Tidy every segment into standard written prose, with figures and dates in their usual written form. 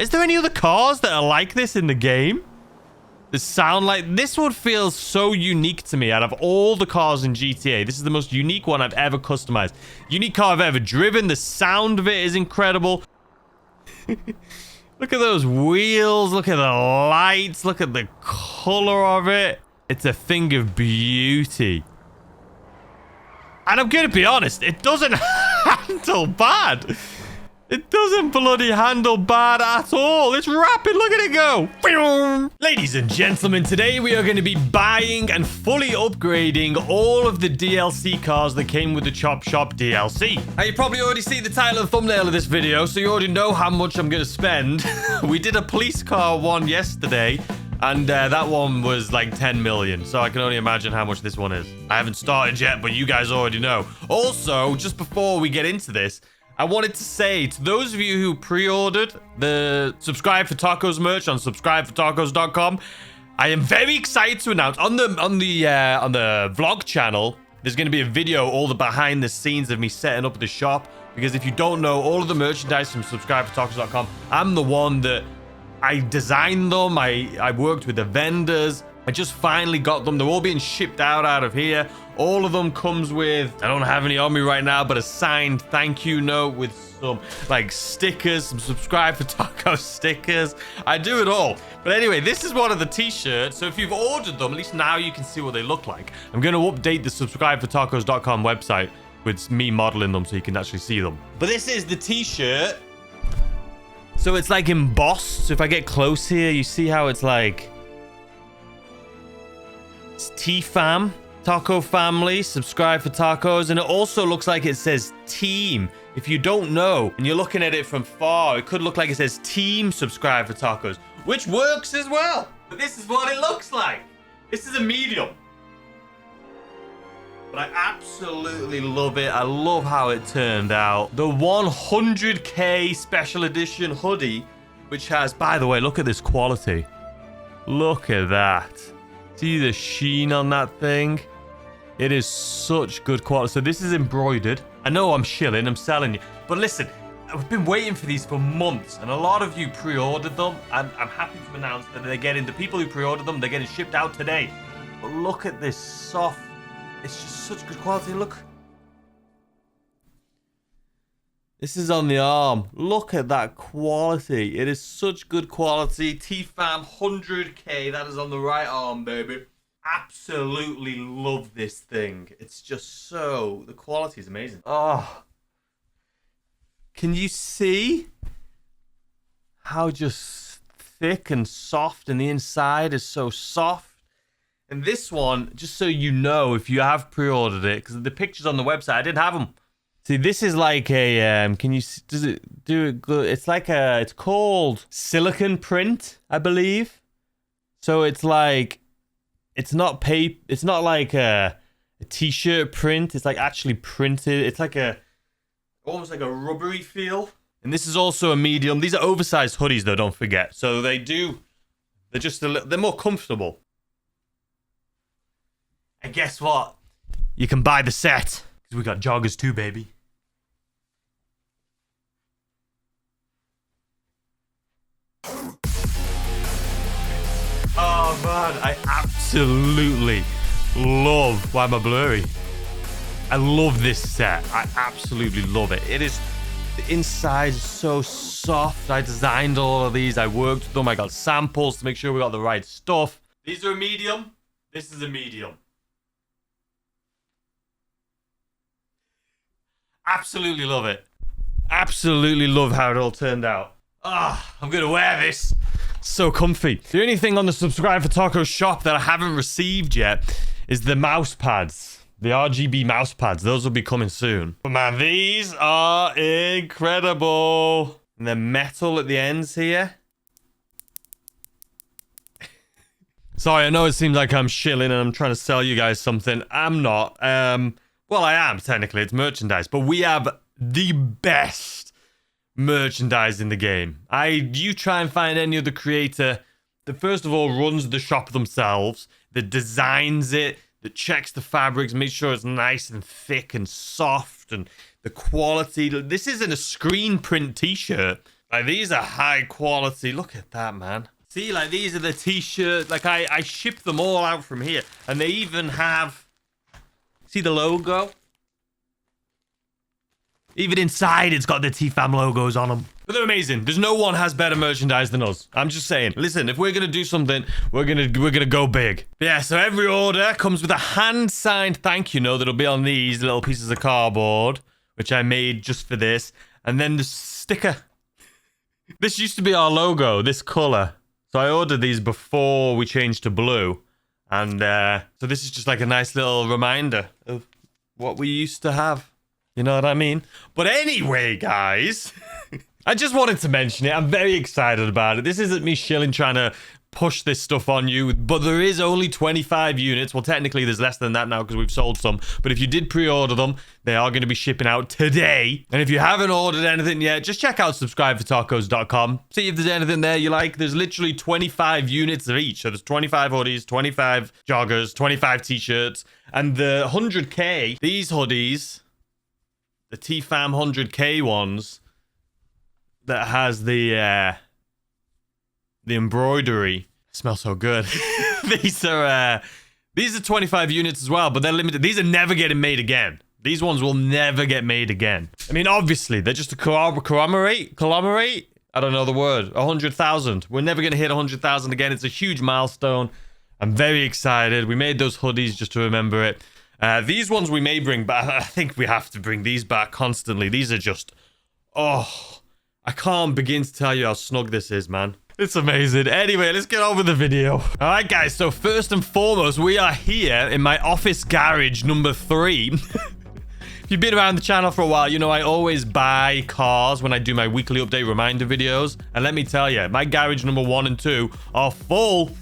Is there any other cars that are like this in the game? That sound like... This one feels so unique to me. Out of all the cars in GTA, this is the most unique one I've ever customized. Unique car I've ever driven. The sound of it is incredible. Look at those wheels. Look at the lights. Look at the color of it. It's a thing of beauty. And I'm going to be honest, it doesn't handle bad. It doesn't bloody handle bad at all. It's rapid. Look at it go. Ladies and gentlemen, today we are going to be buying and fully upgrading all of the DLC cars that came with the Chop Shop DLC. Now, you probably already see the title and thumbnail of this video, so you already know how much I'm going to spend. We did a police car one yesterday, and that one was like 10 million. So I can only imagine how much this one is. I haven't started yet, but you guys already know. Also, just before we get into this, I wanted to say to those of you who pre-ordered the Subscribe for Tacos merch on subscribefortacos.com, I am very excited to announce on the vlog channel, there's going to be a video, all the behind the scenes of me setting up the shop. Because if you don't know, all of the merchandise from subscribefortacos.com, I'm the one that I designed them. I worked with the vendors. I just finally got them. They're all being shipped out of here. All of them comes with, I don't have any on me right now, but a signed thank you note with some like stickers, some Subscribe for Tacos stickers. I do it all. But anyway, this is one of the t-shirts. So if you've ordered them, at least now you can see what they look like. I'm going to update the subscribefortacos.com website with me modeling them so you can actually see them. But this is the t-shirt. So it's like embossed. So if I get close here, you see how it's like... It's T-Fam, Taco Family, Subscribe for Tacos, and it also looks like it says Team. If you don't know, and you're looking at it from far, it could look like it says Team Subscribe for Tacos, which works as well. But this is what it looks like. This is a medium. But I absolutely love it. I love how it turned out. The 100K special edition hoodie, which has, by the way, look at this quality. Look at that. See the sheen on that thing? It is such good quality. So this is embroidered. I know I'm shilling, I'm selling you. But listen, I've been waiting for these for months. And a lot of you pre-ordered them. I'm happy to announce that they're getting, the people who pre-ordered them, they're getting shipped out today. But look at this soft. It's just such good quality. Look. This is on the arm. Look at that quality. It is such good quality. T-Fam 100K. That is on the right arm, baby. Absolutely love this thing. It's just so... The quality is amazing. Oh. Can you see how just thick and soft, and the inside is so soft? And this one, just so you know, if you have pre-ordered it, because the pictures on the website, I didn't have them. See, this is like a, can you, does it do it good? It's like a, it's called silicon print, I believe. So it's like, it's not paper, it's not like a t-shirt print. It's like actually printed. It's like a, almost like a rubbery feel. And this is also a medium. These are oversized hoodies though, don't forget. So they do, they're just a little, they're more comfortable. And guess what? You can buy the set. Because we got joggers too, baby. Oh, man. I absolutely love... Why am I blurry? I love this set. I absolutely love it. It is... The inside is so soft. I designed all of these. I worked with them. I got samples to make sure we got the right stuff. These are a medium. This is a medium. Absolutely love it. Absolutely love how it all turned out. Ah, I'm going to wear this. So comfy. The only thing on the Subscribe for Tacos shop that I haven't received yet is the mouse pads. The RGB mouse pads. Those will be coming soon. But man, these are incredible. And they're metal at the ends here. Sorry, I know it seems like I'm shilling and I'm trying to sell you guys something. I'm not. Well, I am, technically. It's merchandise. But we have the best merchandise in the game. You try and find any other creator that, first of all, runs the shop themselves, that designs it, that checks the fabrics, makes sure it's nice and thick and soft, and the quality. This isn't a screen print t-shirt. Like, these are high quality. Look at that, man. See, like, these are the t-shirts. Like, I ship them all out from here. And they even have... See the logo? Even inside, it's got the TFAM logos on them. But they're amazing. There's no one has better merchandise than us. I'm just saying. Listen, if we're gonna do something, we're gonna go big. Yeah, so every order comes with a hand-signed thank you note that'll be on these little pieces of cardboard, which I made just for this. And then the sticker. This used to be our logo, this color. So I ordered these before we changed to blue. And so this is just like a nice little reminder of what we used to have. You know what I mean? But anyway, guys, I just wanted to mention it. I'm very excited about it. This isn't me shilling trying to push this stuff on you, but there is only 25 units. Well, technically, there's less than that now because we've sold some. But if you did pre-order them, they are going to be shipping out today. And if you haven't ordered anything yet, just check out subscribefortacos.com. See if there's anything there you like. There's literally 25 units of each. So there's 25 hoodies, 25 joggers, 25 t-shirts. And the 100K, these hoodies... The TFAM 100K ones that has the embroidery. Smell so good. These are 25 units as well, but they're limited. These are never getting made again. These ones will never get made again. I mean, obviously, they're just to commemorate. I don't know the word. 100,000. We're never going to hit 100,000 again. It's a huge milestone. I'm very excited. We made those hoodies just to remember it. These ones we may bring back. I think we have to bring these back constantly. These are just... Oh, I can't begin to tell you how snug this is, man. It's amazing. Anyway, let's get on with the video. All right, guys. So first and foremost, we are here in my office garage number 3. If you've been around the channel for a while, you know I always buy cars when I do my weekly update reminder videos. And let me tell you, my garage number 1 and 2 are full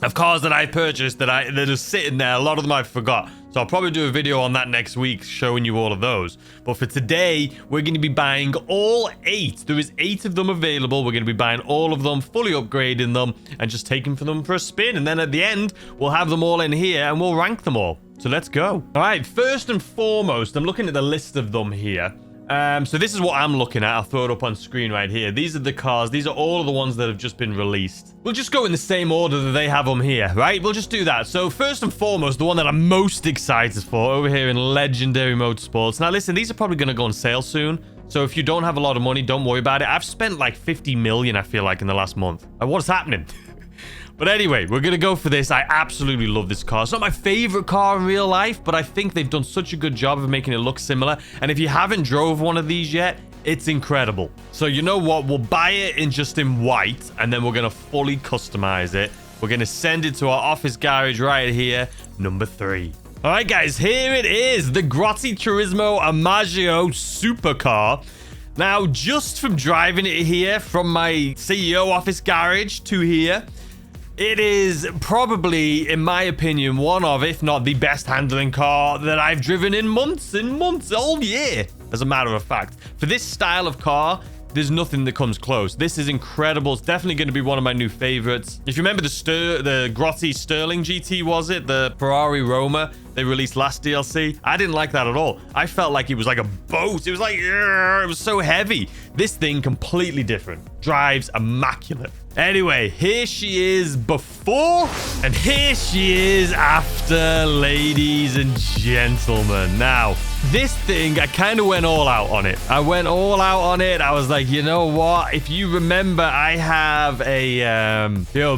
of cars that I purchased that are sitting there. A lot of them I forgot. So I'll probably do a video on that next week showing you all of those. But for today, we're going to be buying all 8. There is 8 of them available. We're going to be buying all of them, fully upgrading them, and just taking them for a spin. And then at the end, we'll have them all in here and we'll rank them all. So let's go. All right, first and foremost, I'm looking at the list of them here. So this is what I'm looking at. I'll throw it up on screen right here. These are the cars. These are all of the ones that have just been released. We'll just go in the same order that they have them here, right? We'll just do that. So first and foremost, the one that I'm most excited for over here in Legendary Motorsports. Now listen, these are probably going to go on sale soon. So if you don't have a lot of money, don't worry about it. I've spent like 50 million, I feel like, in the last month. What's happening? But anyway, we're going to go for this. I absolutely love this car. It's not my favorite car in real life, but I think they've done such a good job of making it look similar. And if you haven't drove one of these yet, it's incredible. So you know what? We'll buy it in white, and then we're going to fully customize it. We're going to send it to our office garage right here, number 3. All right, guys, here it is. The Grotti Turismo Omaggio supercar. Now, just from driving it here from my CEO office garage to here, it is probably, in my opinion, one of, if not the best handling car that I've driven in months, all year, as a matter of fact. For this style of car, there's nothing that comes close. This is incredible. It's definitely going to be one of my new favorites. If you remember the Grotti Sterling GT, was it? The Ferrari Roma they released last DLC? I didn't like that at all. I felt like it was like a boat. It was like, it was so heavy. This thing, completely different. Drives immaculate. Anyway, here she is before, and here she is after, ladies and gentlemen. Now, this thing, I kind of went all out on it. I went all out on it. I was like, you know what? If you remember, I have a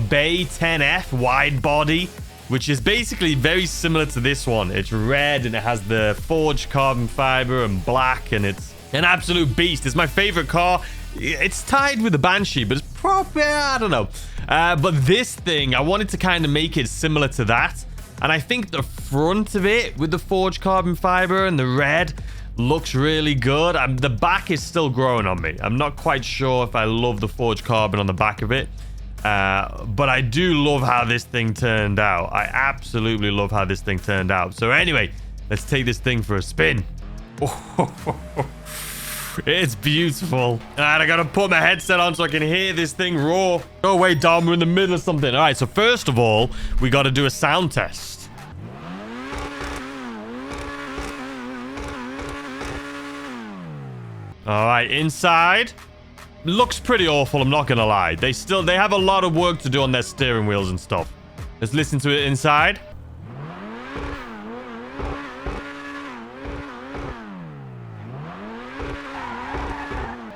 Bay 10F wide body, which is basically very similar to this one. It's red, and it has the forged carbon fiber and black, and it's an absolute beast. It's my favorite car. It's tied with the Banshee, but it's probably, I don't know. But this thing, I wanted to kind of make it similar to that. And I think the front of it with the forged carbon fiber and the red looks really good. The back is still growing on me. I'm not quite sure if I love the forged carbon on the back of it. But I do love how this thing turned out. I absolutely love how this thing turned out. So anyway, let's take this thing for a spin. It's beautiful. And I gotta put my headset on so I can hear this thing roar. Oh, wait, Dom, we're in the middle of something. All right, so first of all, we gotta do a sound test. All right, inside. looks pretty awful, I'm not gonna lie. They have a lot of work to do on their steering wheels and stuff. Let's listen to it inside.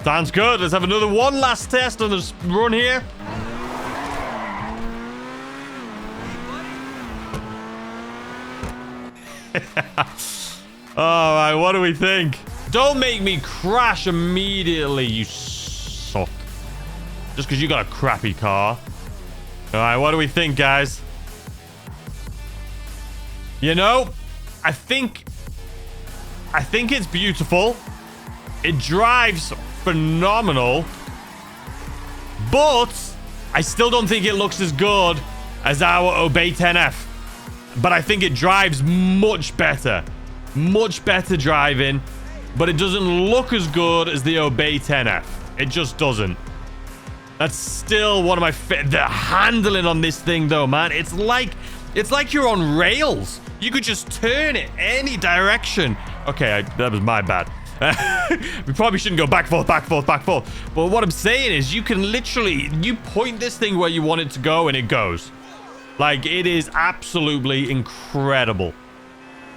Sounds good. Let's have another one last test on this run here. All right, what do we think? Don't make me crash immediately, you suck. Just because you got a crappy car. All right, what do we think, guys? You know, I think it's beautiful. It drives phenomenal. But I still don't think it looks as good as our Obey 10F. But I think it drives much better. Much better driving. But it doesn't look as good as the Obey 10F. It just doesn't. That's still one of my the handling on this thing, though, man. It's like you're on rails. You could just turn it any direction. Okay, that was my bad. We probably shouldn't go back, forth, back, forth, back, forth. But what I'm saying is you can literally, you point this thing where you want it to go and it goes. Like, it is absolutely incredible.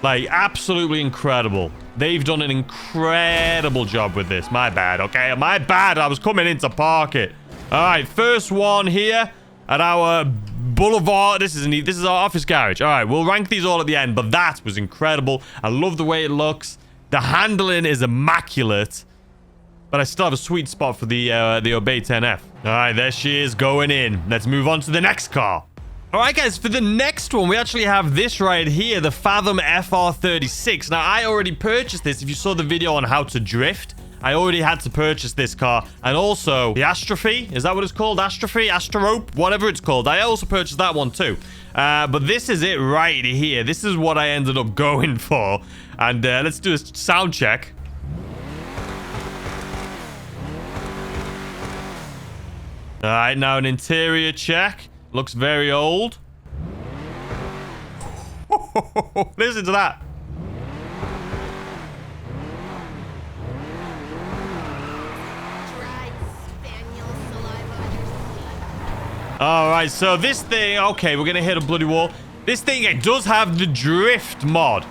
Like, absolutely incredible. They've done an incredible job with this. My bad, okay? My bad. I was coming in to park it. All right, first one here at our boulevard. This is our office garage. All right, we'll rank these all at the end, but that was incredible. I love the way it looks. The handling is immaculate, but I still have a sweet spot for the Obey 10F. All right, there she is going in. Let's move on to the next car. All right, guys, for the next one, we actually have this right here, the Fathom FR36. Now, I already purchased this. If you saw the video on how to drift, I already had to purchase this car. And also, the Astrophy, is that what it's called? Astrophy? Asterope? Whatever it's called. I also purchased that one too. But this is it right here. This is what I ended up going for. And let's do a sound check. All right, now an interior check. Looks very old. Listen to that. All right, so this thing, okay, we're gonna hit a bloody wall. This thing, it does have the drift mod.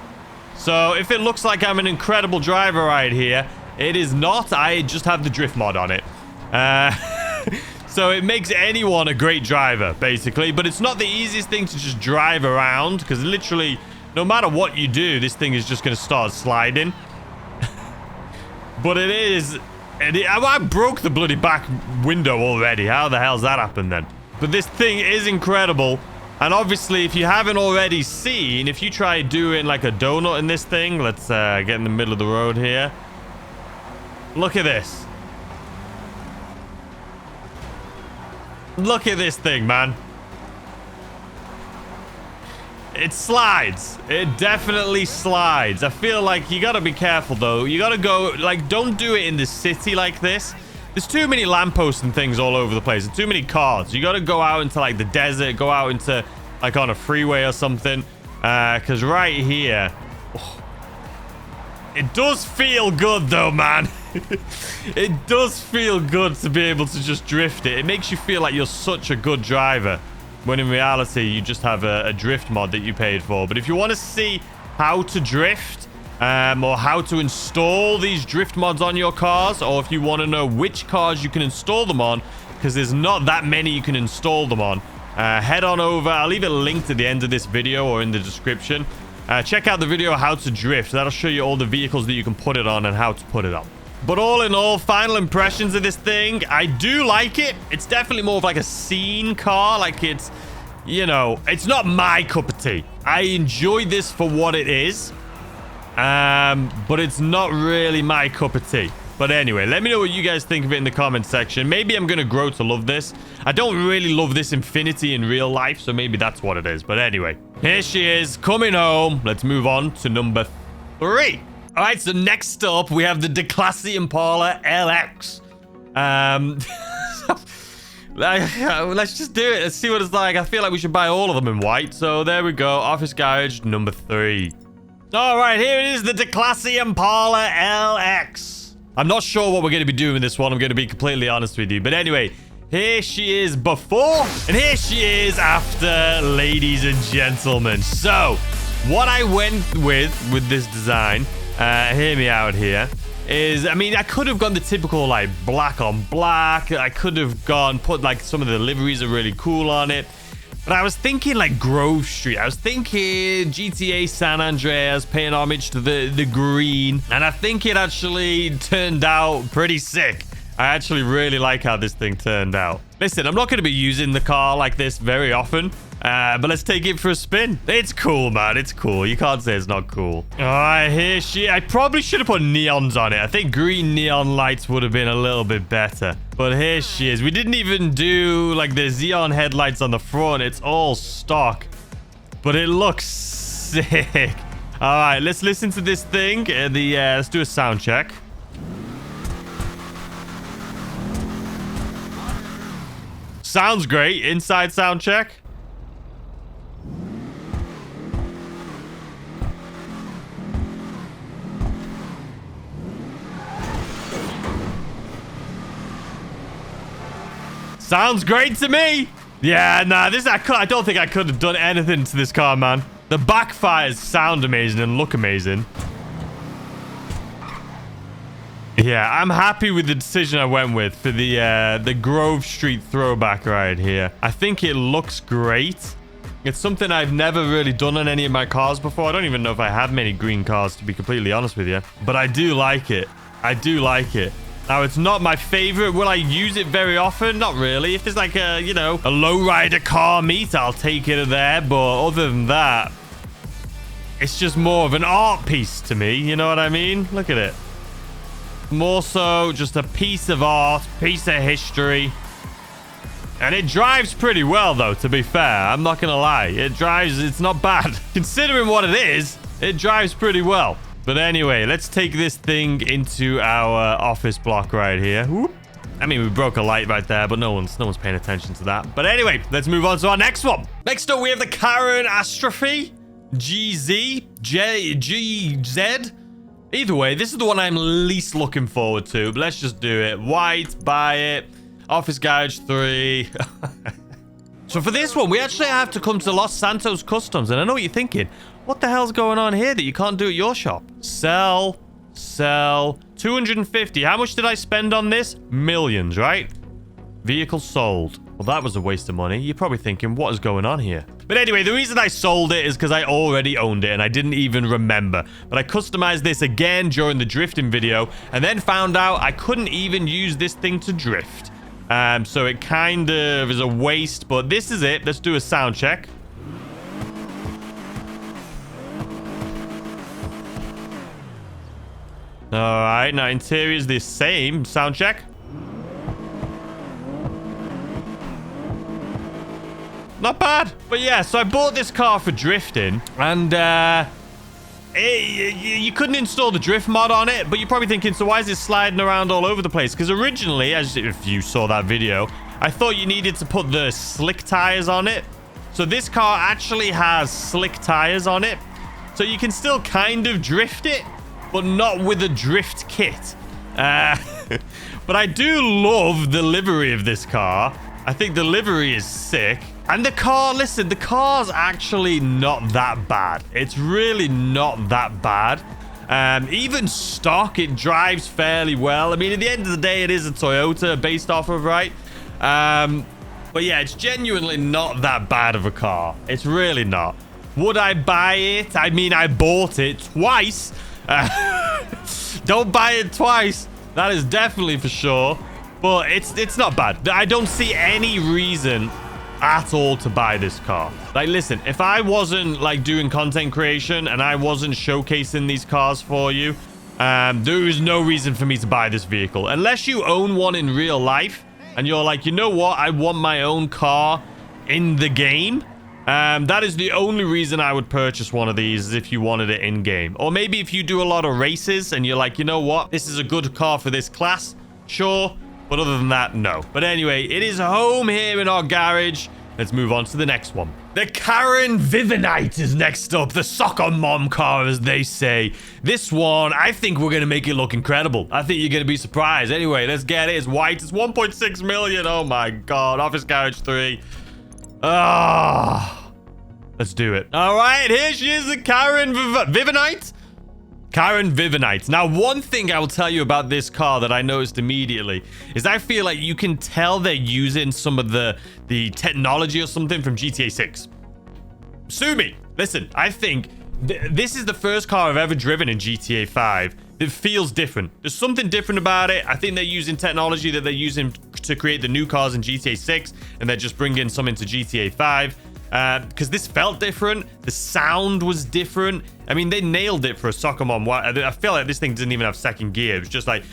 So if it looks like I'm an incredible driver right here, it is not. I just have the drift mod on it. So it makes anyone a great driver, basically. But it's not the easiest thing to just drive around, because literally, no matter what you do, this thing is just going to start sliding. But it is... I broke the bloody back window already. How the hell's that happened then? But this thing is incredible. And obviously, if you haven't already seen, if you try doing like a donut in this thing, let's get in the middle of the road here. Look at this. Look at this thing, man. It slides. It definitely slides. I feel like you gotta be careful, though. You gotta go, like, don't do it in the city like this. There's too many lampposts and things all over the place, and too many cars. You gotta go out into, like, the desert, go out into, like, on a freeway or something. Because right here... Oh, it does feel good, though, man. It does feel good to be able to just drift it. It makes you feel like you're such a good driver, when in reality, you just have a drift mod that you paid for. But if you want to see how to drift, or how to install these drift mods on your cars, or if you want to know which cars you can install them on, because there's not that many you can install them on, head on over. I'll leave it linked at the end of this video or in the description. Check out the video how to drift. That'll show you all the vehicles that you can put it on and how to put it on. But all in all, final impressions of this thing, I do like it. It's definitely more of like a scene car. Like it's, you know, it's not my cup of tea. I enjoy this for what it is. But it's not really my cup of tea. But anyway, let me know what you guys think of it in the comment section. Maybe I'm going to grow to love this. I don't really love this Infiniti in real life, so maybe that's what it is. But anyway, here she is, coming home. Let's move on to number 3. All right, so next up, we have the Declasse Impala LX. Let's just do it. Let's see what it's like. I feel like we should buy all of them in white. So there we go. Office garage number 3. All right, here it is, the Declasse Impala LX. I'm not sure what we're going to be doing with this one. I'm going to be completely honest with you. But anyway, here she is before, and here she is after, ladies and gentlemen. So, what I went with this design, hear me out here, is, I mean, I could have gone the typical, like, black on black. I could have put, like, some of the liveries are really cool on it. But I was thinking, like, Grove Street. I was thinking GTA San Andreas, paying homage to the green. And I think it actually turned out pretty sick. I actually really like how this thing turned out. Listen, I'm not going to be using the car like this very often. But let's take it for a spin. It's cool, man. It's cool. You can't say it's not cool. All right, here she... I probably should have put neons on it. I think green neon lights would have been a little bit better. But here she is. We didn't even do, like, the xenon headlights on the front. It's all stock. But it looks sick. All right, let's listen to this thing. Let's do a sound check. Sounds great. Inside sound check. Sounds great to me. Yeah, nah, I don't think I could have done anything to this car, man. The backfires sound amazing and look amazing. Yeah, I'm happy with the decision I went with for the Grove Street throwback right here. I think it looks great. It's something I've never really done on any of my cars before. I don't even know if I have many green cars, to be completely honest with you. But I do like it. I do like it. Now, it's not my favorite. Will I use it very often? Not really. If it's like a, you know, a lowrider car meet, I'll take it there. But other than that, it's just more of an art piece to me. You know what I mean? Look at it. More so just a piece of art, piece of history. And it drives pretty well, though, to be fair. I'm not going to lie. It's not bad. Considering what it is, it drives pretty well. But anyway, let's take this thing into our office block right here. Whoop. I mean, we broke a light right there, but no one's paying attention to that. But anyway, let's move on to our next one. Next up, we have the Karin Asterope GZ. Either way, this is the one I'm least looking forward to. But let's just do it. White, buy it. Office Garage 3. So for this one, we actually have to come to Los Santos Customs. And I know what you're thinking. What the hell's going on here that you can't do at your shop? Sell. 250. How much did I spend on this? Millions, right? Vehicle sold. Well, that was a waste of money. You're probably thinking, what is going on here? But anyway, the reason I sold it is because I already owned it and I didn't even remember. But I customized this again during the drifting video and then found out I couldn't even use this thing to drift. So it kind of is a waste, but this is it. Let's do a sound check. All right, now interior is the same. Sound check. Not bad. But yeah, so I bought this car for drifting and you couldn't install the drift mod on it, but you're probably thinking, so why is it sliding around all over the place? Because originally, if you saw that video, I thought you needed to put the slick tires on it. So this car actually has slick tires on it. So you can still kind of drift it, but not with a drift kit. But I do love the livery of this car. I think the livery is sick. And the car, listen, the car's actually not that bad. It's really not that bad. Even stock, it drives fairly well. I mean, at the end of the day, it is a Toyota based off of, right? But yeah, it's genuinely not that bad of a car. It's really not. Would I buy it? I mean, I bought it twice. Don't buy it twice. That is definitely for sure. But it's not bad. I don't see any reason at all to buy this car. Like, listen, if I wasn't like doing content creation and I wasn't showcasing these cars for you, there is no reason for me to buy this vehicle unless you own one in real life and you're like, you know what, I want my own car in the game. That is the only reason I would purchase one of these, is if you wanted it in game. Or maybe if you do a lot of races and you're like, you know what, this is a good car for this class, sure. But other than that, no. But anyway, it is home here in our garage. Let's move on to the next one. The Karin Vivanite is next up. The soccer mom car, as they say. This one, I think we're going to make it look incredible. I think you're going to be surprised. Anyway, let's get it. It's white. It's 1.6 million. Oh, my God. Office Garage 3. Ah. Let's do it. All right. Here she is, the Karin Vivanite. Karin Vivanite. Now, one thing I will tell you about this car that I noticed immediately is I feel like you can tell they're using some of the technology or something from GTA 6. Sue me. Listen, I think this is the first car I've ever driven in GTA 5. It feels different. There's something different about it. I think they're using technology that they're using to create the new cars in GTA 6, and they're just bringing some into GTA 5. Because this felt different. The sound was different. I mean, they nailed it for a soccer mom. I feel like this thing didn't even have second gear. It was just like...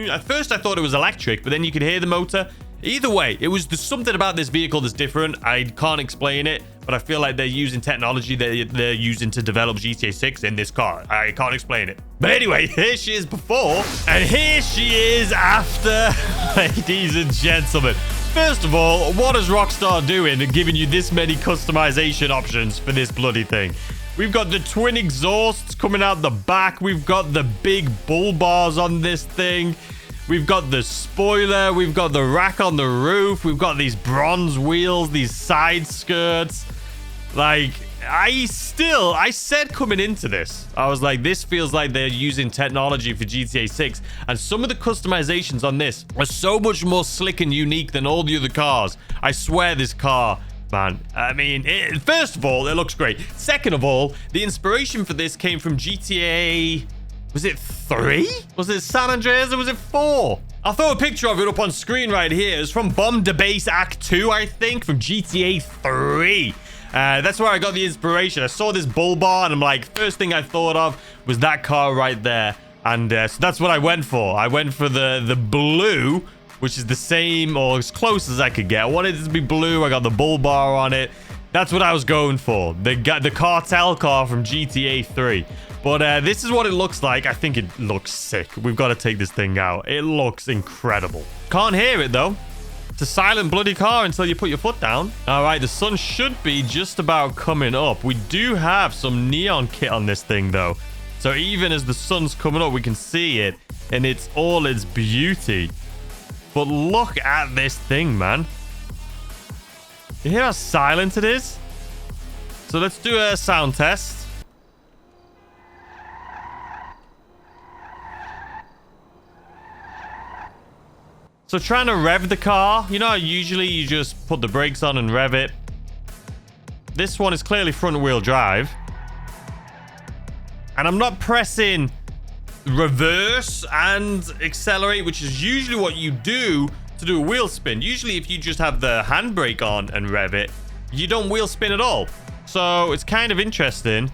At first, I thought it was electric, but then you could hear the motor. Either way, there's something about this vehicle that's different. I can't explain it, but I feel like they're using technology that they're using to develop GTA 6 in this car. I can't explain it. But anyway, here she is before, and here she is after. Ladies and gentlemen. First of all, what is Rockstar doing and giving you this many customization options for this bloody thing? We've got the twin exhausts coming out the back. We've got the big bull bars on this thing. We've got the spoiler. We've got the rack on the roof. We've got these bronze wheels, these side skirts. Like, I said coming into this, I was like, this feels like they're using technology for GTA 6. And some of the customizations on this are so much more slick and unique than all the other cars. I swear this car, man, I mean, first of all, it looks great. Second of all, the inspiration for this came from GTA... Was it 3? Was it San Andreas or was it 4? I'll throw a picture of it up on screen right here. It's from Bomb the Base Act 2, I think, from GTA 3. That's where I got the inspiration. I saw this bull bar and I'm like, first thing I thought of was that car right there. And so that's what I went for. I went for the blue, which is the same or as close as I could get. I wanted it to be blue. I got the bull bar on it. That's what I was going for. The cartel car from GTA 3. But this is what it looks like. I think it looks sick. We've got to take this thing out. It looks incredible. Can't hear it, though. It's a silent bloody car until you put your foot down. All right, the sun should be just about coming up. We do have some neon kit on this thing, though. So even as the sun's coming up, we can see it. And it's all its beauty. But look at this thing, man. You hear how silent it is? So let's do a sound test. So trying to rev the car, you know how usually you just put the brakes on and rev it? This one is clearly front wheel drive. And I'm not pressing reverse and accelerate, which is usually what you do to do a wheel spin. Usually if you just have the handbrake on and rev it, you don't wheel spin at all. So it's kind of interesting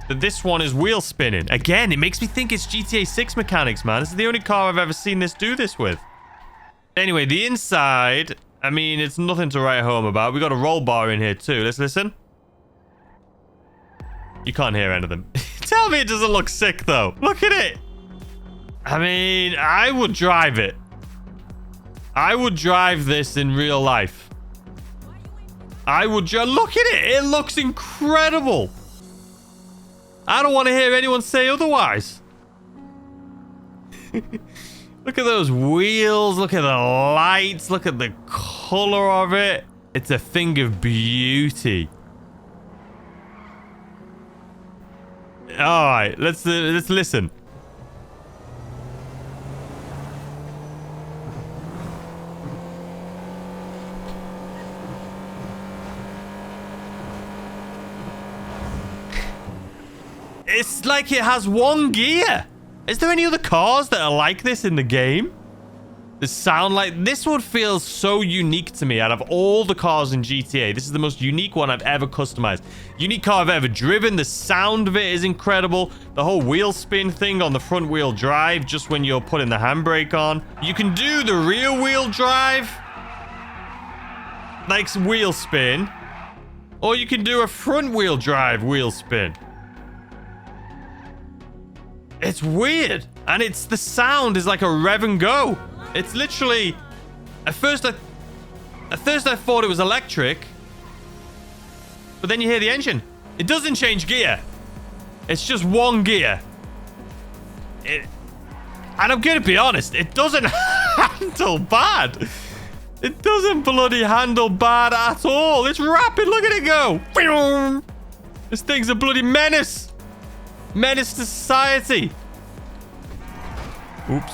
that this one is wheel spinning. Again, it makes me think it's GTA 6 mechanics, man. This is the only car I've ever seen this do this with. Anyway, the inside, I mean, it's nothing to write home about. We got a roll bar in here too. Let's listen. You can't hear anything. Tell me it doesn't look sick, though. Look at it. I mean, I would drive it. I would drive this in real life. I would look at it. It looks incredible. I don't want to hear anyone say otherwise. Look at those wheels. Look at the lights. Look at the color of it. It's a thing of beauty. All right, let's listen. It's like it has one gear. Is there any other cars that are like this in the game? That sound like... This one feels so unique to me out of all the cars in GTA. This is the most unique one I've ever customized. Unique car I've ever driven. The sound of it is incredible. The whole wheel spin thing on the front wheel drive just when you're putting the handbrake on. You can do the rear wheel drive. Like wheel spin. Or you can do a front wheel drive wheel spin. It's weird. And it's the sound is like a rev and go. It's literally... At first, At first I thought it was electric. But then you hear the engine. It doesn't change gear. It's just one gear. And I'm going to be honest, it doesn't handle bad. It doesn't bloody handle bad at all. It's rapid. Look at it go. This thing's a bloody menace. Menace to society. Oops.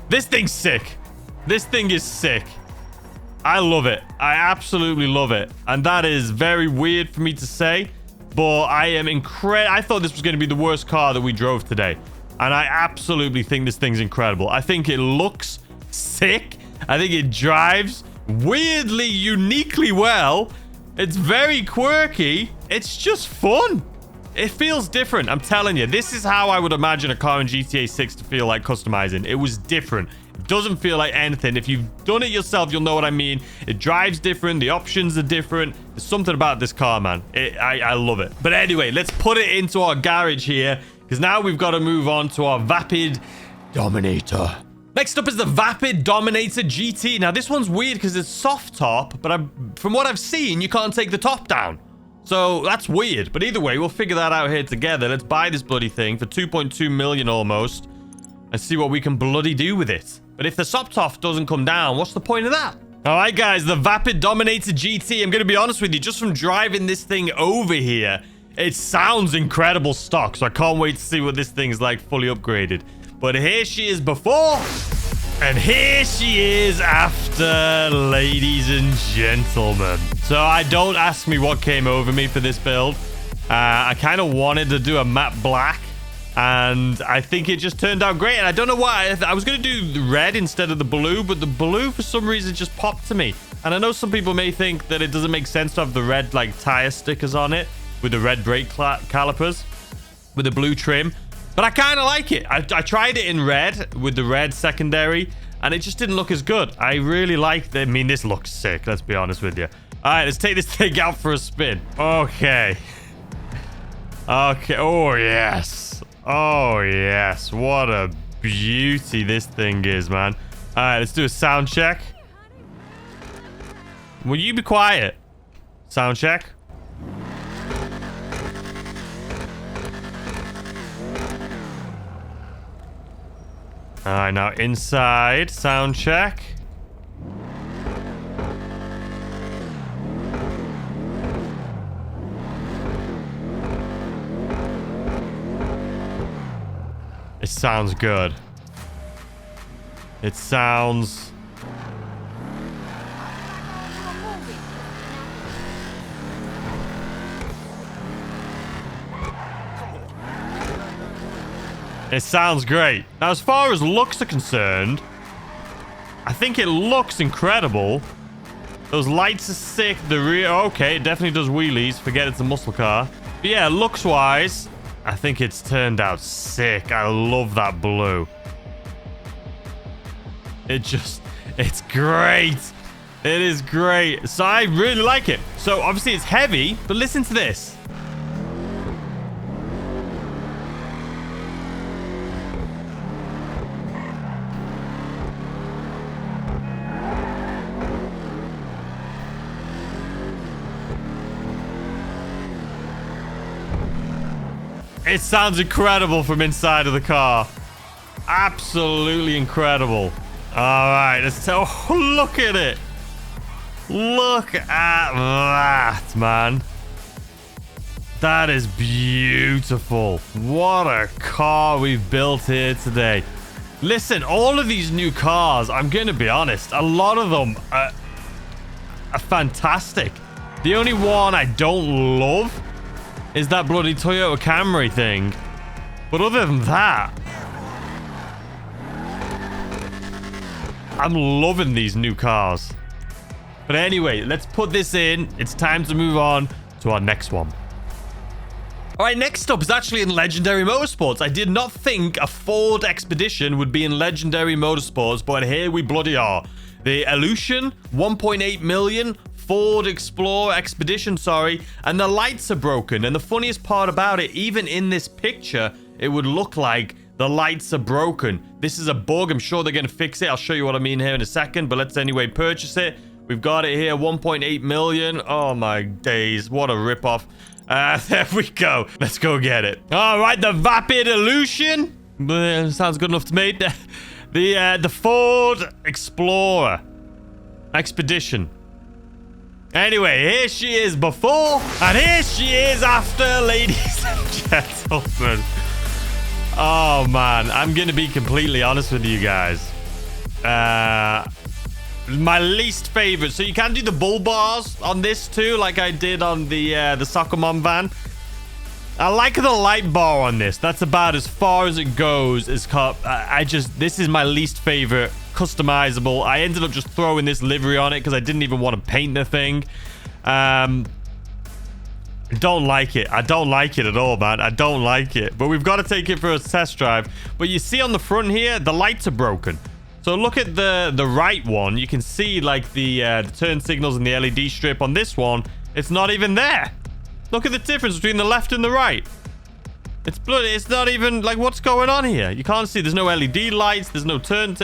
This thing's sick. This thing is sick. I love it. I absolutely love it. And that is very weird for me to say, but I am I thought this was going to be the worst car that we drove today. And I absolutely think this thing's incredible. I think it looks sick. I think it drives weirdly, uniquely well. It's very quirky. It's just fun. It feels different. I'm telling you, this is how I would imagine a car in GTA 6 to feel like customizing. It was different. It doesn't feel like anything. If you've done it yourself, you'll know what I mean. It drives different. The options are different. There's something about this car, man. I love it. But anyway, let's put it into our garage here, because now we've got to move on to our Vapid Dominator. Next up is the Vapid Dominator GT. Now, this one's weird because it's soft top, but from what I've seen, you can't take the top down. So that's weird. But either way, we'll figure that out here together. Let's buy this bloody thing for 2.2 million almost and see what we can bloody do with it. But if the soft top doesn't come down, what's the point of that? All right, guys, the Vapid Dominator GT. I'm going to be honest with you, just from driving this thing over here, it sounds incredible stock. So I can't wait to see what this thing's like fully upgraded. But here she is before, and here she is after, ladies and gentlemen. So don't ask me what came over me for this build. I kind of wanted to do a matte black, and I think it just turned out great. And I don't know why. I was going to do the red instead of the blue, but the blue for some reason just popped to me. And I know some people may think that it doesn't make sense to have the red like tire stickers on it with the red brake calipers with the blue trim. But I kind of like it. I tried it in red with the red secondary, and it just didn't look as good. I really like it. I mean, this looks sick. Let's be honest with you. All right, let's take this thing out for a spin. Okay. Okay. Oh, yes. Oh, yes. What a beauty this thing is, man. All right, let's do a sound check. Will you be quiet? Sound check. All right, now inside, sound check. It sounds good. It sounds... It sounds great. Now, as far as looks are concerned, I think it looks incredible. Those lights are sick. The rear, okay, it definitely does wheelies. Forget it's a muscle car. But yeah, looks-wise, I think it's turned out sick. I love that blue. It's great. It is great. So I really like it. So obviously it's heavy, but listen to this. It sounds incredible from inside of the car. Absolutely incredible. All right, let's tell. Oh, look at it. Look at that, man. That is beautiful. What a car we've built here today. Listen, all of these new cars, I'm going to be honest, a lot of them are fantastic. The only one I don't love is that bloody Toyota Camry thing. But other than that, I'm loving these new cars. But anyway, let's put this in. It's time to move on to our next one. All right, next up is actually in Legendary Motorsports. I did not think a Ford Expedition would be in Legendary Motorsports, but here we bloody are. The Aleutain, 1.8 million. Ford Explorer Expedition, sorry, and the lights are broken. And the funniest part about it, even in this picture, it would look like the lights are broken. This is a bug. I'm sure they're going to fix it. I'll show you what I mean here in a second, but let's anyway purchase it. We've got it here, 1.8 million. Oh my days, what a ripoff. There we go. Let's go get it. All right, the Vapid Aleutain. Sounds good enough to me. The Ford Explorer Expedition. Anyway, here she is before, and here she is after, ladies and gentlemen. Oh, man. I'm going to be completely honest with you guys. My least favorite. So you can do the bull bars on this too, like I did on the Soccer Mom van. I like the light bar on this. That's about as far as it goes. This is my least favorite customizable. I ended up just throwing this livery on it because I didn't even want to paint the thing. Don't like it. I don't like it at all, man. I don't like it. But we've got to take it for a test drive. But you see on the front here, the lights are broken. So look at the right one. You can see like the turn signals and the LED strip. On this one, it's not even there. Look at the difference between the left and the right. It's bloody. It's not even like, what's going on here? You can't see. There's no LED lights. There's no turn.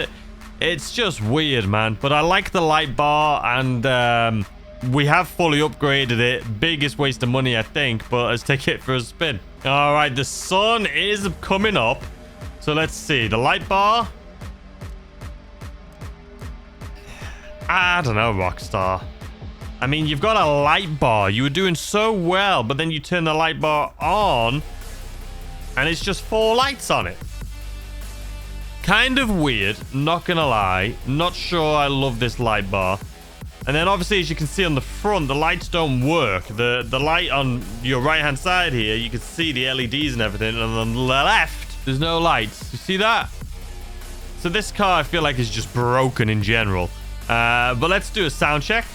It's just weird, man. But I like the light bar, and we have fully upgraded it. Biggest waste of money, I think. But let's take it for a spin. All right, the sun is coming up. So let's see. The light bar. I don't know, Rockstar. I mean, you've got a light bar. You were doing so well, but then you turn the light bar on, and it's just 4 lights on it. Kind of weird, not gonna lie. Not sure I love this light bar. And then obviously, as you can see on the front, the lights don't work. The light on your right-hand side here, you can see the LEDs and everything. And on the left, there's no lights. You see that? So this car, I feel like, is just broken in general. But let's do a sound check.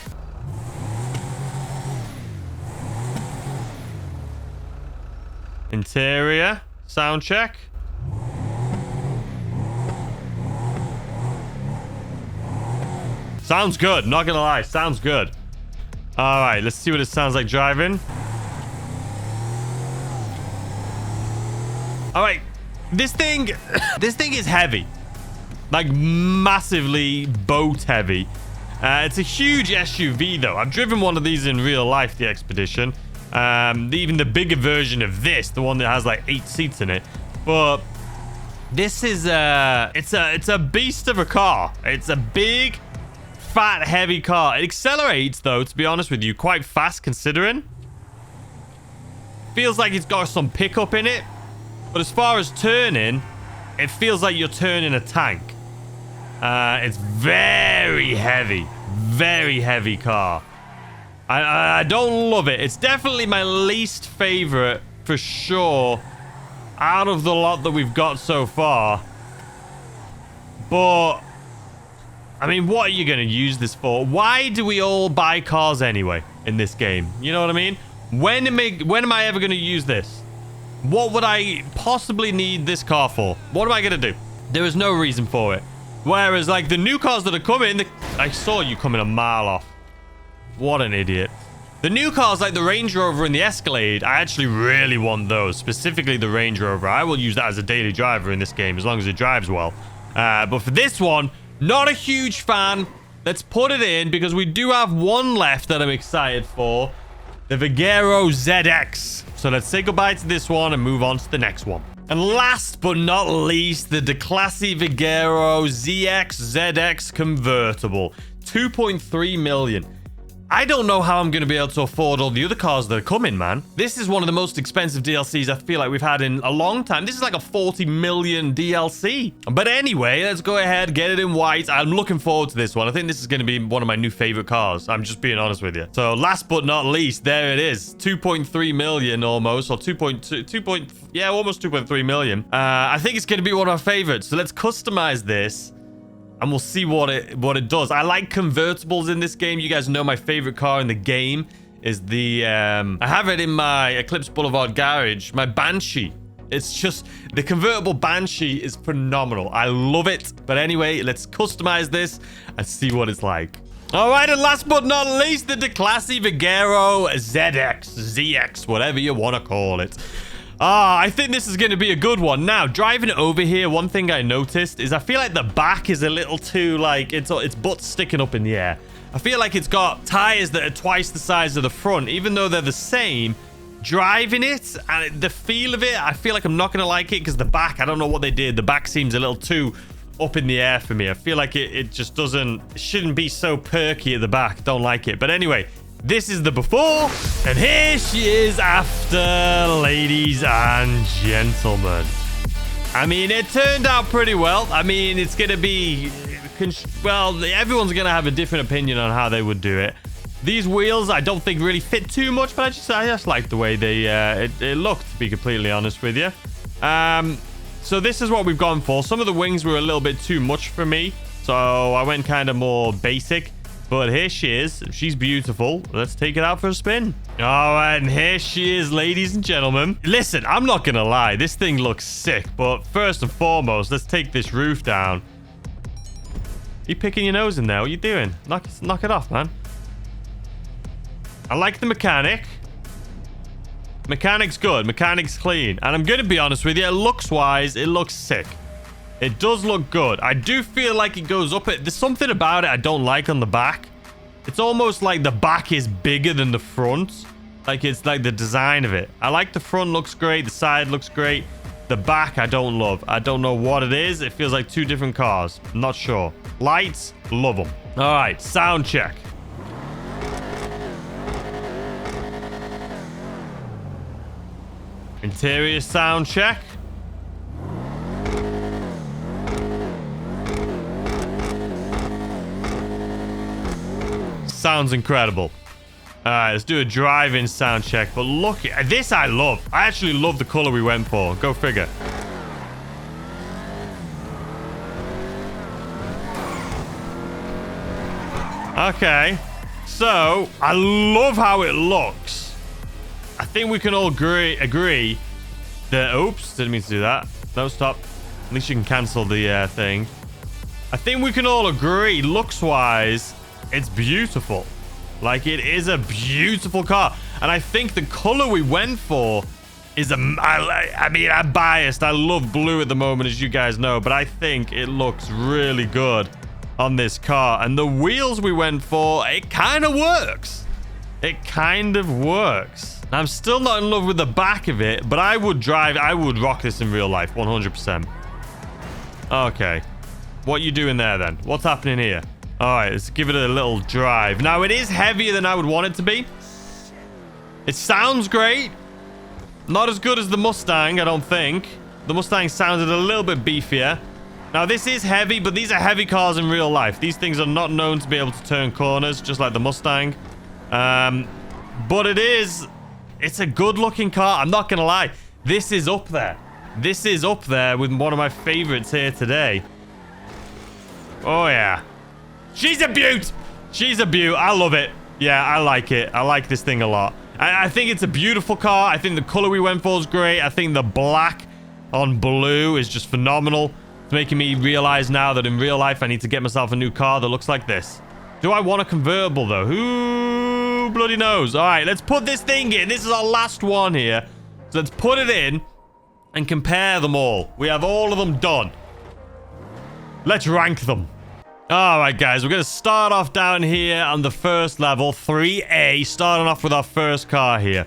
Interior sound check. Sounds good, not gonna lie, sounds good. All right, let's see what it sounds like driving. All right, this thing is heavy. Like, massively boat heavy. It's a huge SUV, though. I've driven one of these in real life, the Expedition. Even the bigger version of this, the one that has like 8 seats in it. But this is it's a beast of a car. It's a big, fat, heavy car. It accelerates, though, to be honest with you, quite fast considering. Feels like it's got some pickup in it. But as far as turning, it feels like you're turning a tank. It's very heavy car. I don't love it. It's definitely my least favorite for sure out of the lot that we've got so far. But I mean, what are you going to use this for? Why do we all buy cars anyway in this game? You know what I mean? When am I ever going to use this? What would I possibly need this car for? What am I going to do? There is no reason for it. Whereas, like, the new cars that are coming... I saw you coming a mile off. What an idiot. The new cars, like the Range Rover and the Escalade, I actually really want those. Specifically, the Range Rover. I will use that as a daily driver in this game, as long as it drives well. But for this one, not a huge fan. Let's put it in, because we do have one left that I'm excited for. The Vigero ZX. So let's say goodbye to this one and move on to the next one. And last but not least, the classy Vigero ZX Convertable. 2.3 million. I don't know how I'm going to be able to afford all the other cars that are coming, man. This is one of the most expensive DLCs I feel like we've had in a long time. This is like a 40 million DLC. But anyway, let's go ahead, get it in white. I'm looking forward to this one. I think this is going to be one of my new favorite cars. I'm just being honest with you. So last but not least, there it is. 2.3 million almost, or 2.2, yeah, almost 2.3 million. I think it's going to be one of my favorites. So let's customize this. And we'll see what it does. I like convertibles in this game. You guys know my favorite car in the game is the... I have it in my Eclipse Boulevard garage. My Banshee. It's just... The convertible Banshee is phenomenal. I love it. But anyway, let's customize this and see what it's like. All right, and last but not least, the classy Vigero ZX, whatever you want to call it. I think this is going to be a good one. Now, driving over here, one thing I noticed is I feel like the back is a little too, like, its butt sticking up in the air. I feel like it's got tires that are twice the size of the front, even though they're the same. Driving it and the feel of it, I feel like I'm not going to like it because the back, I don't know what they did. The back seems a little too up in the air for me. I feel like it just doesn't, it shouldn't be so perky at the back. Don't like it. But anyway, this is the before, and here she is after, ladies and gentlemen. I mean, it turned out pretty well. I mean, it's going to be, well, everyone's going to have a different opinion on how they would do it. These wheels, I don't think really fit too much, but I just like the way they it looked, to be completely honest with you. So this is what we've gone for. Some of the wings were a little bit too much for me, so I went kind of more basic. But here she is. She's beautiful. Let's take it out for a spin. Oh, and here she is, ladies and gentlemen. Listen, I'm not going to lie. This thing looks sick, but first and foremost, let's take this roof down. You picking your nose in there? What are you doing? Knock it off, man. I like the mechanic. Mechanic's good. Mechanic's clean. And I'm going to be honest with you. Looks-wise, it looks sick. It does look good. I do feel like it goes up. There's something about it I don't like on the back. It's almost like the back is bigger than the front. Like, it's like the design of it. I like the front looks great. The side looks great. The back, I don't love. I don't know what it is. It feels like two different cars. I'm not sure. Lights, love them. All right, sound check. Interior sound check. Sounds incredible. All right, let's do a drive-in sound check. But look, this I love. I actually love the color we went for. Go figure. Okay. So, I love how it looks. I think we can all agree that... Oops, didn't mean to do that. No, stop. At least you can cancel the thing. I think we can all agree, looks-wise, it's beautiful. Like, it is a beautiful car. And I think the color we went for is I mean, I'm biased. I love blue at the moment, as you guys know. But I think it looks really good on this car. And the wheels we went for, it kind of works. It kind of works. I'm still not in love with the back of it, but I would rock this in real life, 100%. Okay. What you doing there, then? What's happening here? All right, let's give it a little drive. Now, it is heavier than I would want it to be. It sounds great. Not as good as the Mustang, I don't think. The Mustang sounded a little bit beefier. Now, this is heavy, but these are heavy cars in real life. These things are not known to be able to turn corners, just like the Mustang. But it's a good-looking car. I'm not going to lie. This is up there. This is up there with one of my favorites here today. Oh, yeah. She's a beaut. She's a beaut. I love it. Yeah, I like it. I like this thing a lot. I think it's a beautiful car. I think the color we went for is great. I think the black on blue is just phenomenal. It's making me realize now that in real life I need to get myself a new car that looks like this. Do I want a convertible, though? Who bloody knows? All right, let's put this thing in. This is our last one here. So let's put it in and compare them all. We have all of them done. Let's rank them. All right, guys, we're going to start off down here on the first level, 3A, starting off with our first car here.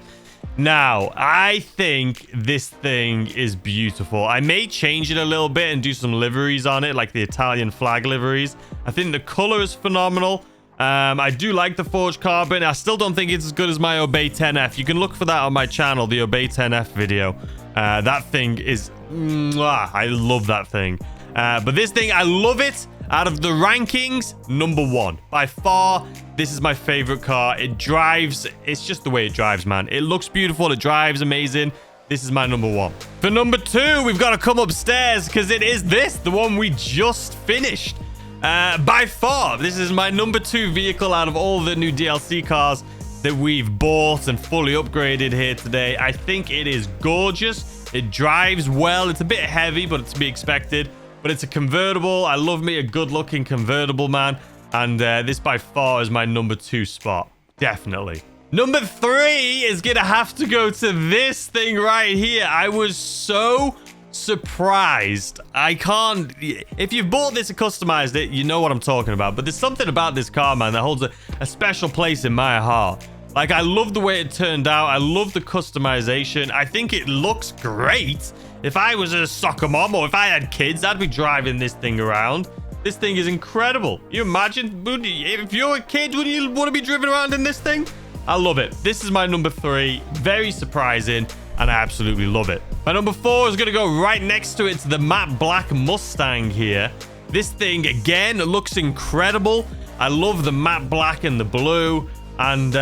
Now, I think this thing is beautiful. I may change it a little bit and do some liveries on it, like the Italian flag liveries. I think the color is phenomenal. I do like the forged carbon. I still don't think it's as good as my Obey 10F. You can look for that on my channel, the Obey 10F video. That thing is... Mwah, I love that thing. But this thing, I love it. Out of the rankings, #1. By far, this is my favorite car. It drives. It's just the way it drives, man. It looks beautiful. It drives amazing. This is my #1. For #2, we've got to come upstairs because it is this, the one we just finished. By far, this is my #2 vehicle out of all the new DLC cars that we've bought and fully upgraded here today. I think it is gorgeous. It drives well. It's a bit heavy, but it's to be expected. But it's a convertible. I love me a good-looking convertible, man. And this by far is my #2 spot. Definitely. #3 is going to have to go to this thing right here. I was so surprised. I can't... If you've bought this and customized it, you know what I'm talking about. But there's something about this car, man, that holds a special place in my heart. Like, I love the way it turned out. I love the customization. I think it looks great. If I was a soccer mom or if I had kids, I'd be driving this thing around. This thing is incredible. You imagine, if you're a kid, would you want to be driven around in this thing? I love it. This is my number 3. Very surprising, and I absolutely love it. My number 4 is going to go right next to it. It's the matte black Mustang here. This thing, again, looks incredible. I love the matte black and the blue. And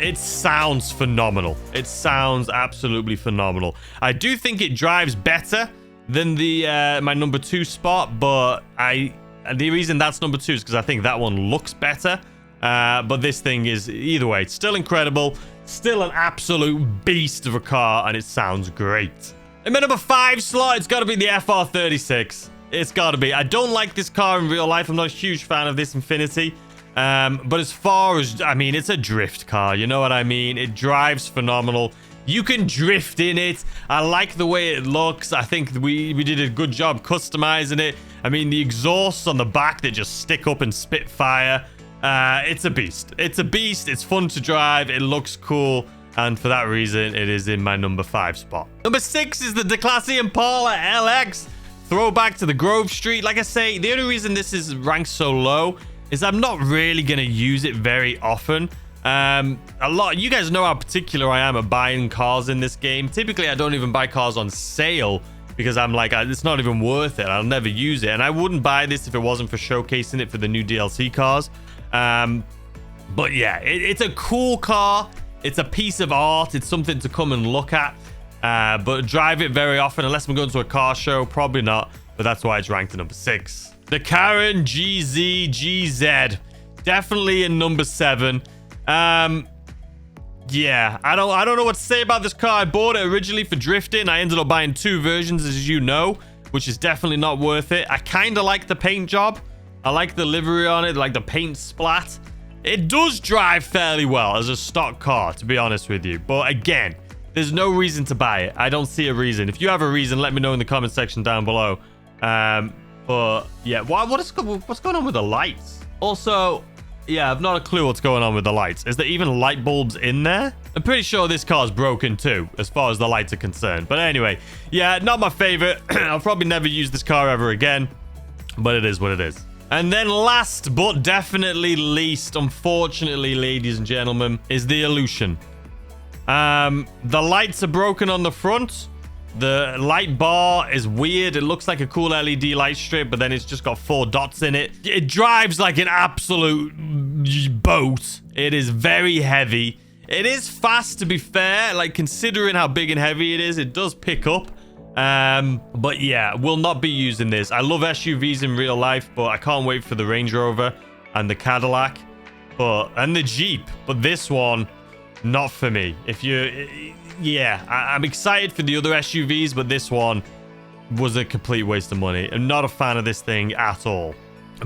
it sounds phenomenal. It sounds absolutely phenomenal. I do think it drives better than the my number 2 spot, but the reason that's number 2 is because I think that one looks better. But this thing is, either way, it's still incredible. Still an absolute beast of a car, and it sounds great. In my number 5 slot, it's got to be the FR36. It's got to be. I don't like this car in real life. I'm not a huge fan of this Infiniti. But as far as, I mean, it's a drift car. You know what I mean? It drives phenomenal. You can drift in it. I like the way it looks. I think we did a good job customizing it. I mean, the exhausts on the back, they just stick up and spit fire. It's a beast. It's a beast. It's fun to drive. It looks cool. And for that reason, it is in my number 5 spot. Number 6 is the classy Impaler LX. Throwback to the Grove Street. Like I say, the only reason this is ranked so low is I'm not really going to use it very often. You guys know how particular I am at buying cars in this game. Typically, I don't even buy cars on sale because I'm like, it's not even worth it. I'll never use it. And I wouldn't buy this if it wasn't for showcasing it for the new DLC cars. But yeah, it's a cool car. It's a piece of art. It's something to come and look at. But drive it very often, unless I'm going to a car show. Probably not. But that's why it's ranked at number 6. The Karin GZ. Definitely in number 7. Yeah, I don't know what to say about this car. I bought it originally for drifting. I ended up buying 2 versions, as you know, which is definitely not worth it. I kind of like the paint job. I like the livery on it, like the paint splat. It does drive fairly well as a stock car, to be honest with you. But again, there's no reason to buy it. I don't see a reason. If you have a reason, let me know in the comment section down below. But yeah, what's going on with the lights? Also, yeah, I've not a clue what's going on with the lights. Is there even light bulbs in there? I'm pretty sure this car's broken too, as far as the lights are concerned. But anyway, yeah, not my favorite. I'll probably never use this car ever again, but it is what it is. And then last but definitely least, unfortunately, ladies and gentlemen, is the Aleutain. The lights are broken on the front. The light bar is weird. It looks like a cool LED light strip, but then it's just got 4 dots in it. It drives like an absolute boat. It is very heavy. It is fast, to be fair. Like, considering how big and heavy it is, it does pick up. But yeah, will not be using this. I love SUVs in real life, but I can't wait for the Range Rover and the Cadillac, and the Jeep. But this one, not for me. Yeah, I'm excited for the other SUVs, but this one was a complete waste of money. I'm not a fan of this thing at all.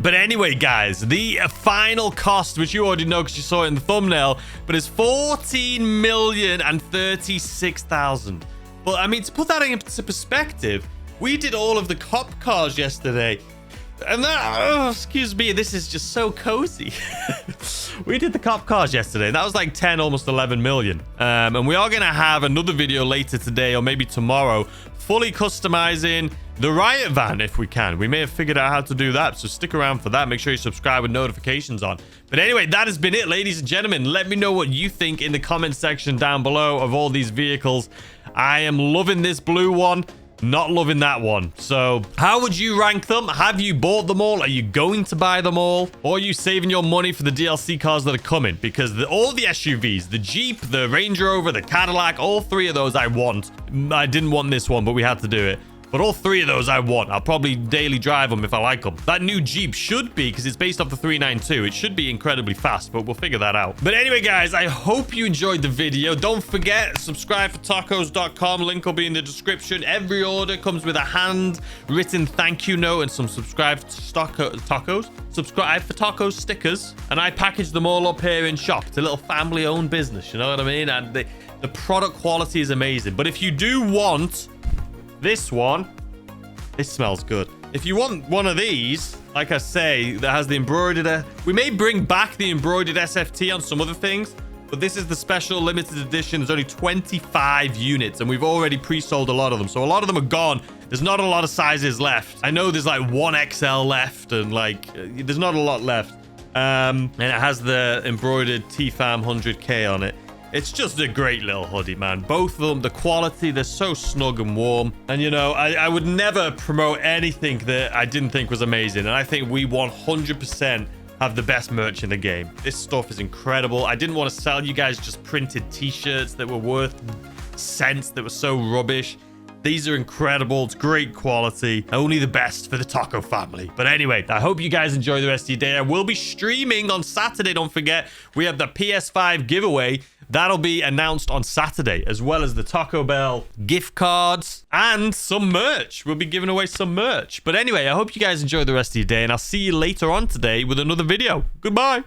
But anyway, guys, the final cost, which you already know because you saw it in the thumbnail, but it's $14,036,000. But I mean, to put that into perspective, we did all of the cop cars yesterday. And that, excuse me, this is just so cozy. We did the cop cars yesterday. That was like 10, almost 11 million. And we are going to have another video later today or maybe tomorrow, fully customizing the Riot van if we can. We may have figured out how to do that, so stick around for that. Make sure you subscribe with notifications on. But anyway, that has been it, ladies and gentlemen. Let me know what you think in the comment section down below of all these vehicles. I am loving this blue one. Not loving that one. So how would you rank them? Have you bought them all? Are you going to buy them all? Or are you saving your money for the DLC cars that are coming? Because all the SUVs, the Jeep, the Range Rover, the Cadillac, all 3 of those I want. I didn't want this one, but we had to do it. But all 3 of those I want. I'll probably daily drive them if I like them. That new Jeep should be, because it's based off the 392. It should be incredibly fast, but we'll figure that out. But anyway, guys, I hope you enjoyed the video. Don't forget, subscribe for tacos.com. Link will be in the description. Every order comes with a handwritten thank you note and some subscribe tacos. Subscribe for tacos stickers. And I package them all up here in shop. It's a little family-owned business, you know what I mean? And the product quality is amazing. But if you do want this one, It smells good. If you want one of these, like I say, that has the embroidered... We may bring back the embroidered SFT on some other things, but this is the special limited edition. There's only 25 units, and we've already pre-sold a lot of them. So a lot of them are gone. There's not a lot of sizes left. I know there's like 1XL left, and like, there's not a lot left. And it has the embroidered TFAM 100K on it. It's just a great little hoodie, man. Both of them, the quality, they're so snug and warm. And, you know, I would never promote anything that I didn't think was amazing. And I think we 100% have the best merch in the game. This stuff is incredible. I didn't want to sell you guys just printed t-shirts that were worth cents, that were so rubbish. These are incredible. It's great quality. Only the best for the Taco family. But anyway, I hope you guys enjoy the rest of your day. I will be streaming on Saturday. Don't forget, we have the PS5 giveaway. That'll be announced on Saturday, as well as the Taco Bell gift cards and some merch. We'll be giving away some merch. But anyway, I hope you guys enjoy the rest of your day, and I'll see you later on today with another video. Goodbye.